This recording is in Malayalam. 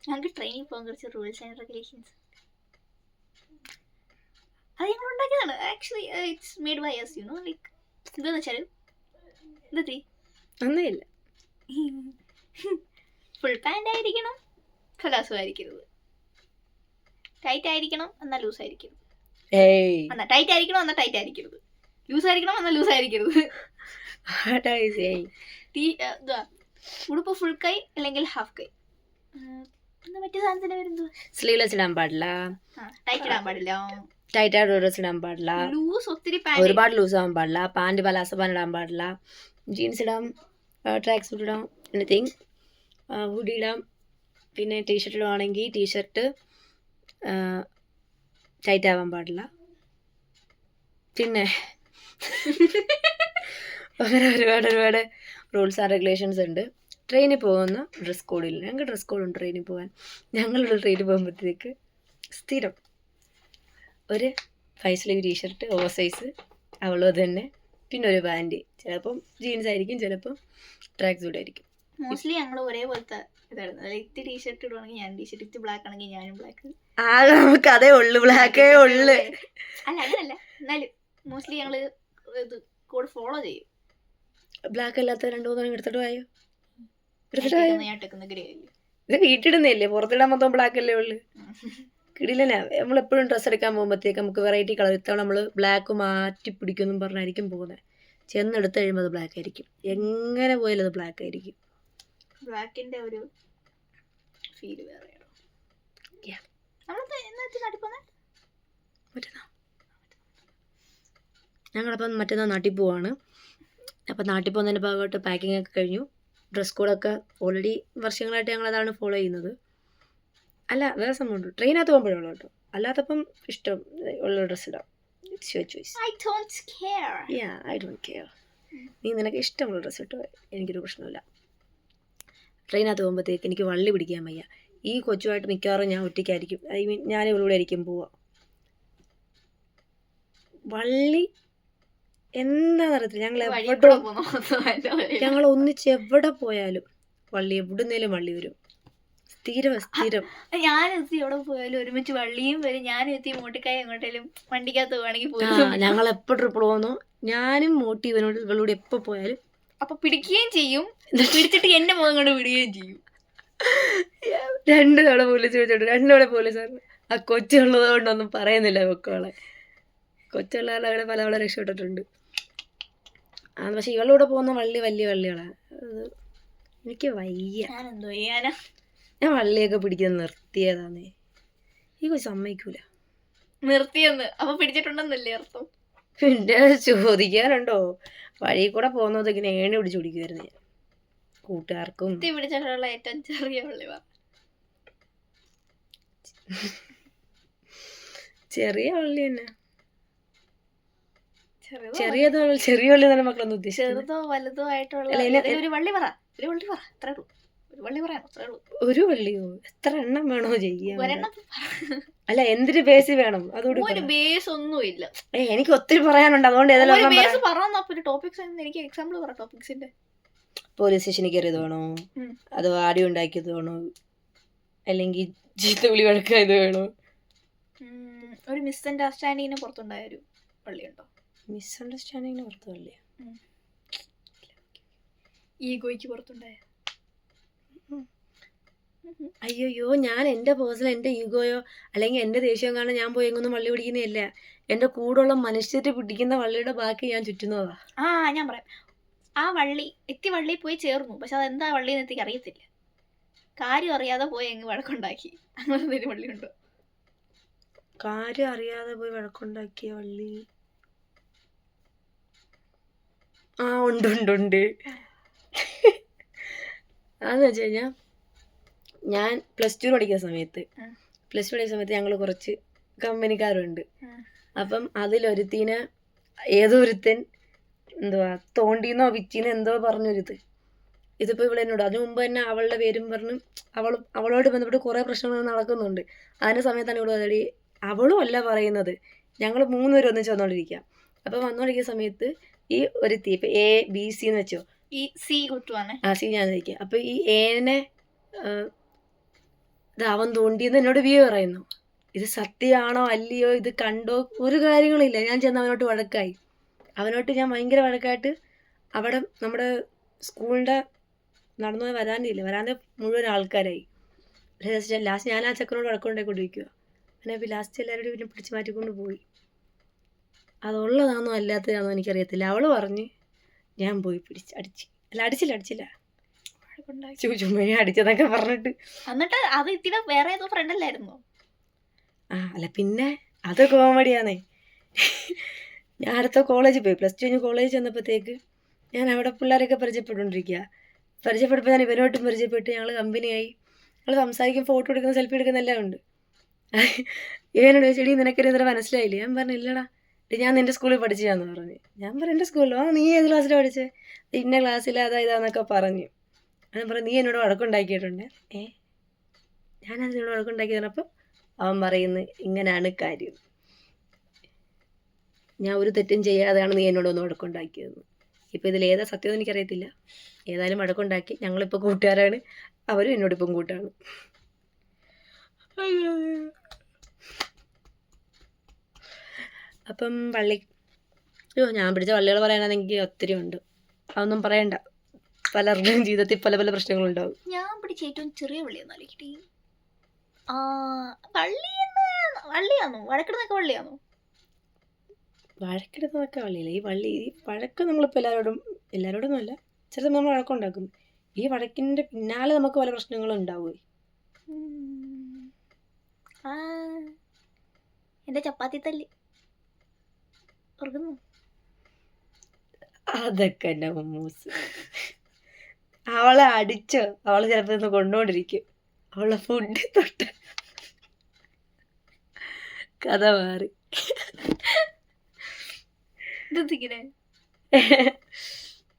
ഞങ്ങൾക്ക് ട്രെയിനിൽ പോകാൻ കുറച്ച് റൂൾസ് ആൻഡ് റെഗുലേഷൻസ് അത് ഞങ്ങൾ ഉണ്ടാക്കിയതാണ്. Actually it's made by us, like എന്താന്ന് വെച്ചാൽ എന്താ ഒന്നുമില്ല, ഫുൾ പാൻ്റ് ആയിരിക്കണം, കലാസും ആയിരിക്കരുത്, ടൈറ്റ് ആയിരിക്കണം എന്നാൽ ലൂസ് ആയിരിക്കരുത്, എന്നാ ടൈറ്റ് ആയിരിക്കണം എന്നാൽ ടൈറ്റ് ആയിരിക്കരുത്, ലൂസ് ആയിരിക്കണം എന്നാൽ ലൂസ് ആയിരിക്കരുത്. ഉടുപ്പ് ഫുൾ കൈ അല്ലെങ്കിൽ ഹാഫ് കൈ. മറ്റേ സാധനത്തിന് വരുന്നത് സ്ലീവ്ലെസ് ഇടാൻ പാടില്ല, ടൈറ്റ് ഇടാൻ പാടില്ല, ടൈറ്റ് ആയിട്ട് ഡ്രസ് ഇടാൻ പാടില്ല, ലൂസ് ഒത്തിരി ഒരുപാട് ലൂസ് ആവാൻ പാടില്ല, പാൻറ് പലാസ പാൻ ഇടാൻ പാടില്ല, ജീൻസ് ഇടാം, ട്രാക്ക് സൂട്ട് ഇടാം, എനിത്തിങ്, ഹുഡി ഇടാം. പിന്നെ ടീഷർട്ട് ഇടുവാണെങ്കിൽ ടീഷർട്ട് ടൈറ്റ് ആവാൻ പാടില്ല. പിന്നെ അങ്ങനെ ഒരുപാട് റൂൾസ് ആൻഡ് റെഗുലേഷൻസ് ഉണ്ട്. ട്രെയിനിൽ പോകുന്ന ഡ്രസ് കോഡില്ല, ഞങ്ങൾക്ക് ഡ്രസ് കോഡുണ്ട് ട്രെയിനിൽ പോകാൻ. ഞങ്ങളുടെ ട്രെയിനിൽ പോകുമ്പോഴത്തേക്ക് സ്ഥിരം ഒരു 5 സ്ലീവ് ടീഷർട്ട് ഓവർ സൈസ്, അവളും തന്നെ, പിന്നെ ഒരു പാൻറ്, ചിലപ്പം ജീൻസ് ആയിരിക്കും, ചിലപ്പം ട്രാക്ക് സൂട്ട് ആയിരിക്കും. മോസ്റ്റ്ലി ഞങ്ങൾ ഒരേപോലത്തെ ഇതായിരുന്നു. ഇത്തി ടീഷർട്ട് ഇടുവാണെങ്കിൽ ഞാൻ ടീഷർട്ട്, ഇത്തി ബ്ലാക്ക് ആണെങ്കിൽ ഞാനും ബ്ലാക്ക്. ആകെ നമുക്ക് അതേ ഉള്ളു, ബ്ലാക്കേ ഉള്ളു. അല്ല അങ്ങനല്ല, എന്നാലും മോസ്റ്റ്ലി ഞങ്ങൾ ഇത് കോഡ് ഫോളോ ചെയ്യും. ബ്ലാക്ക് അല്ലാത്ത 2-3 എടുത്തിട്ട് പോയോ? ഇത് വീട്ടിടുന്നില്ലേ, പുറത്തിടാൻ മൊത്തം ബ്ലാക്ക് അല്ലേ ഉള്ളു. കിടിലനാ. നമ്മളെപ്പോഴും ഡ്രസ്സ് എടുക്കാൻ പോകുമ്പോഴത്തേക്ക് നമുക്ക് വെറൈറ്റി കളർ, ഇത്തവണ നമ്മൾ ബ്ലാക്ക് മാറ്റി പിടിക്കുമെന്നും പറഞ്ഞായിരിക്കും പോകുന്നത്. ചെന്നെടുത്ത് കഴിയുമ്പോൾ അത് ബ്ലാക്ക് ആയിരിക്കും, എങ്ങനെ പോയാലും അത് ബ്ലാക്ക് ആയിരിക്കും. ബ്ലാക്കിന്റെ ഒരു ഫീൽ വേറെയാണ്. ഞങ്ങളപ്പം മറ്റന്നാൾ നാട്ടിൽ പോവാണ്. അപ്പം നാട്ടിൽ പോകുന്നതിൻ്റെ ഭാഗമായിട്ട് പാക്കിംഗ് ഒക്കെ കഴിഞ്ഞു. ഡ്രസ് കോഡൊക്കെ ഓൾറെഡി വർഷങ്ങളായിട്ട് ഞങ്ങൾ അതാണ് ഫോളോ ചെയ്യുന്നത്. അല്ല, വേറെ സംഭവമുണ്ട്, ട്രെയിനകത്ത് പോകുമ്പോഴുള്ളൂ കേട്ടോ. അല്ലാത്തപ്പം ഇഷ്ടം ഉള്ള ഡ്രസ്സ് ഇടാം. It's your choice. I don't care. നീ നിനക്ക് ഇഷ്ടമുള്ള ഡ്രസ്സ് ഇട്ടോ, എനിക്കൊരു പ്രശ്നമില്ല. ട്രെയിനകത്ത് പോകുമ്പോഴത്തേക്ക് എനിക്ക് വള്ളി പിടിക്കാൻ വയ്യ. ഈ കൊച്ചുമായിട്ട് മിക്കവാറും ഞാൻ ഒറ്റയ്ക്കായിരിക്കും, ഐ മീൻ ഞാൻ ഇവളൂടെ ആയിരിക്കും പോവുക. വള്ളി എന്താണെന്നറിയത്തില്ല, ഞങ്ങൾ ഒന്നിച്ച് എവിടെ പോയാലും വള്ളി, എവിടുന്നേലും വള്ളി വരും. സ്ഥിരം ഞാൻ എവിടെ പോയാലും ഒരുമിച്ച് വള്ളിയും വരും. ഞാനും എത്തി മോട്ടിക്കായ എങ്ങോട്ടേലും വണ്ടിക്കകത്ത് പോവാണെങ്കിൽ പോലും ഞങ്ങൾ എപ്പോൾ ട്രിപ്പിൾ പോകുന്നു, ഞാനും മോട്ടി ഇവളോട് എപ്പോൾ പോയാലും അപ്പൊ പിടിക്കുകയും ചെയ്യും, പിടിച്ചിട്ട് എന്റെ മുഖം കൊണ്ട് വിടുകയും ചെയ്യും. 2 തവണ പോലീസ് വിളിച്ചോണ്ട്, 2 തവണ പോലീസ് ആ കൊച്ചുള്ളത് കൊണ്ടൊന്നും പറയുന്നില്ല മക്കളെ. കൊച്ചുള്ള അങ്ങനെ പല രക്ഷപ്പെട്ടിട്ടുണ്ട്. പക്ഷെ ഇവളൂടെ പോകുന്ന വള്ളി വലിയ വള്ളികളാണ്, അത് എനിക്ക് വയ്യ. ഞാനെന്തോ ചെയ്യാനാ, ഞാൻ വള്ളിയൊക്കെ പിടിക്കുന്നത് നിർത്തിയതാന്നേ. ഈ കൊച്ചു സമ്മതിക്കൂല. നിർത്തിയെന്ന് അപ്പൊ പിടിച്ചിട്ടുണ്ടെന്നല്ലേ അർത്ഥം? പിന്നെ ചോദിക്കാനുണ്ടോ? വഴി കൂടെ പോകുന്നത് ഇങ്ങനെ ഏണി പിടിച്ച് പിടിക്കുമായിരുന്നു ഞാൻ. കൂട്ടുകാർക്കും പിടിച്ചിട്ടുള്ള ഏറ്റവും ചെറിയ വള്ളി ചെറിയ വള്ളി തന്നെ, ചെറിയ വള്ളി തന്നെ മക്കളൊന്നും ഉദ്ദേശിച്ചത്. ചെറുതോ വലുതോ ആയിട്ടുള്ള ഒരു വള്ളി പറ, അത്രേ ഉള്ളൂ. ഒരു വള്ളിയോ? എത്ര എണ്ണം വേണോ ചെയ്യാൻ? അല്ല, എന്തൊരു ബേസ് വേണം? അതുകൊണ്ട് ബേസ് ഒന്നുമില്ല. എനിക്ക് ഒത്തിരി പറയാനുണ്ട്, അതുകൊണ്ട് പോലീസ് സ്റ്റേഷനിൽ കയറിയത് വേണോ, അത് ആടി ഉണ്ടാക്കിയത് വേണോ, അല്ലെങ്കിൽ ചീത്ത വിളി വഴക്കായത് വേണോ? ഒരു മിസ്അണ്ടർസ്റ്റാൻഡിങ്ങിന് പുറത്തുണ്ടായ ഒരു വള്ളിയുണ്ടോ? മിസ്അണ്ടർസ്റ്റാൻഡിങ്ങിന് പുറത്ത് വള്ളിയ? ഈഗോയ്ക്ക് പുറത്തുണ്ടായ? അയ്യോ, ഞാൻ എൻ്റെ പേഴ്സണൽ, എൻ്റെ ഈഗോയോ അല്ലെങ്കിൽ എൻ്റെ ദേഷ്യം കാരണം ഞാൻ പോയി എങ്ങൊന്നും വള്ളി പിടിക്കുന്നതല്ല. എൻ്റെ കൂടെയുള്ള മനുഷ്യരെ പിടിക്കുന്ന വള്ളിയുടെ ബാക്കി ഞാൻ ചുറ്റുന്നതാ. ഞാൻ പറയാം, ആ വള്ളി പോയി ചേർന്നു, പക്ഷെ അതെന്താ വള്ളിന്ന് എത്തിക്ക് അറിയത്തില്ല. കാര്യം അറിയാതെ പോയി എങ്ങ് വഴക്കുണ്ടാക്കി, അങ്ങനെ എന്തെങ്കിലും വള്ളി ഉണ്ടോ? കാര്യം അറിയാതെ പോയി വഴക്കുണ്ടാക്കിയ വള്ളി ഉണ്ട്. അതെന്ന് വെച്ച് കഴിഞ്ഞാൽ, ഞാൻ +2 പഠിക്കുന്ന സമയത്ത് ഞങ്ങൾ കുറച്ച് കമ്പനിക്കാരുണ്ട്. അപ്പം അതിലൊരുത്തിന് ഏതൊരുത്തൻ എന്തുവാ തോണ്ടിന്നോ വിറ്റിന്നോ എന്തോ പറഞ്ഞൊരിത്. ഇതിപ്പോൾ ഇവിടെ എന്നോട് അതിന് മുമ്പ് തന്നെ അവളുടെ പേരും പറഞ്ഞ് അവളോട് ബന്ധപ്പെട്ട് കുറേ പ്രശ്നങ്ങൾ നടക്കുന്നുണ്ട്. അതിൻ്റെ സമയത്താണ് ഇവിടെ അതടി അവളും അല്ല പറയുന്നത്, ഞങ്ങൾ 3 പേരും ഒന്നിച്ച് വന്നുകൊണ്ടിരിക്കുക. അപ്പം വന്നുകൊണ്ടിരിക്കുന്ന സമയത്ത് ഈ ഒരു തീ, ഇപ്പം ABC എന്ന് വെച്ചോ, ഈ സി കുട്ടുവാണ്, സി ഞാൻ നിൽക്കുക. അപ്പോൾ ഈ എനെ ഇത് അവൻ തോണ്ടിയെന്ന് എന്നോട് വ്യൂ പറയുന്നു. ഇത് സത്യമാണോ അല്ലയോ, ഇത് കണ്ടോ, ഒരു കാര്യങ്ങളില്ല. ഞാൻ ചെന്ന് അവനോട്ട് വഴക്കായി. അവനോട്ട് ഞാൻ ഭയങ്കര വഴക്കായിട്ട് അവിടെ നമ്മുടെ സ്കൂളിൻ്റെ നടന്നു വരാനില്ല, വരാതെ മുഴുവൻ ആൾക്കാരായി. ലാസ്റ്റ് ഞാൻ ആ ചെക്കനോട് വഴക്കുണ്ടായിക്കൊണ്ടിരിക്കുക. പിന്നെ ലാസ്റ്റ് എല്ലാവരും പിന്നെ പിടിച്ച് മാറ്റിക്കൊണ്ട് പോയി. അതുള്ളതാണോ അല്ലാത്തതാണോ എനിക്കറിയത്തില്ല. അവൾ പറഞ്ഞ് ഞാൻ പോയി അടിച്ചില്ല ചുമ്മാ അടിച്ചതൊക്കെ പറഞ്ഞിട്ട്. എന്നിട്ട് അത് ഇത്തിരി വേറെ ഏതോ ഫ്രണ്ട് അല്ലായിരുന്നോ? അല്ല പിന്നെ അത് കോമഡിയാണേ. ഞാൻ അടുത്ത കോളേജിൽ പോയി, +2 കഴിഞ്ഞ് കോളേജിൽ ചെന്നപ്പോഴത്തേക്ക് ഞാൻ അവിടെ പിള്ളേരൊക്കെ പരിചയപ്പെട്ടപ്പോൾ ഞാൻ ഇവനോട്ടും പരിചയപ്പെട്ട് ഞങ്ങൾ കമ്പനിയായി. ഞങ്ങൾ സംസാരിക്കും, ഫോട്ടോ എടുക്കുന്ന, സെൽഫി എടുക്കുന്ന എല്ലാം ഉണ്ട്. ഇവനോട് ചോദിച്ചെടി നിനക്കൊരു ഇത്ര മനസ്സിലായില്ലേ? ഞാൻ പറഞ്ഞു ഇല്ലടാ, ഞാൻ നിൻ്റെ സ്കൂളിൽ പഠിച്ചതാന്ന് പറഞ്ഞു. ഞാൻ പറഞ്ഞു എൻ്റെ സ്കൂളിലോ? നീ ഏത് ക്ലാസ്സിലാണ് പഠിച്ചത്? ഇന്ന ക്ലാസ്സിൽ ഇതാന്നൊക്കെ പറഞ്ഞു. ഞാൻ പറഞ്ഞു നീ എന്നോട് വഴക്കുണ്ടാക്കിയിട്ടുണ്ട്. ഞാനത് എന്നോട് വഴക്കുണ്ടാക്കി പറഞ്ഞപ്പോൾ അവൻ പറയുന്നു ഇങ്ങനെയാണ് കാര്യം, ഞാൻ ഒരു തെറ്റും ചെയ്യാതെയാണ് നീ എന്നോടൊന്ന് വഴക്കുണ്ടാക്കിയതെന്ന്. ഇപ്പോൾ ഇതിൽ ഏതാ സത്യം എന്ന് എനിക്കറിയത്തില്ല. ഏതായാലും വഴക്കുണ്ടാക്കി, ഞങ്ങളിപ്പോൾ കൂട്ടുകാരാണ്, അവരും എന്നോടിപ്പം കൂട്ടാണ്. അപ്പം ഞാൻ പിടിച്ച വള്ളികൾ പറയാനാണെങ്കിൽ ഒത്തിരി ഉണ്ട്, അതൊന്നും പറയണ്ട. പലരുടെയും ജീവിതത്തിൽ പല പല പ്രശ്നങ്ങളുണ്ടാവും. ഞാൻ പിടിച്ച ഏറ്റവും ചെറിയ വള്ളിയെന്നാലിക്കട്ടെ. വള്ളിയാണോ? വഴക്കിടുന്നൊക്കെ വള്ളിയാണോ? വഴക്കിടുന്നതൊക്കെ വള്ളിയില്ല. ഈ വഴക്ക് നമ്മളിപ്പോൾ എല്ലാവരോടൊന്നും അല്ല, ചിലപ്പോൾ നമ്മൾ വഴക്കുണ്ടാക്കും. ഈ വഴക്കിൻ്റെ പിന്നാലെ നമുക്ക് പല പ്രശ്നങ്ങളും ഉണ്ടാവുമേ. എൻ്റെ ചപ്പാത്തി തല്ലി ഓർക്കുന്നു. അതൊക്കെ എൻ്റെ മമ്മൂസ്. അവളെ അടിച്ചോ, അവള് ചിലപ്പോൾ ഇന്ന് കൊണ്ടുകൊണ്ടിരിക്കും, അവളെ ഫുഡ് തൊട്ട് കഥ മാറി. ഇതെന്തിങ്ങനെ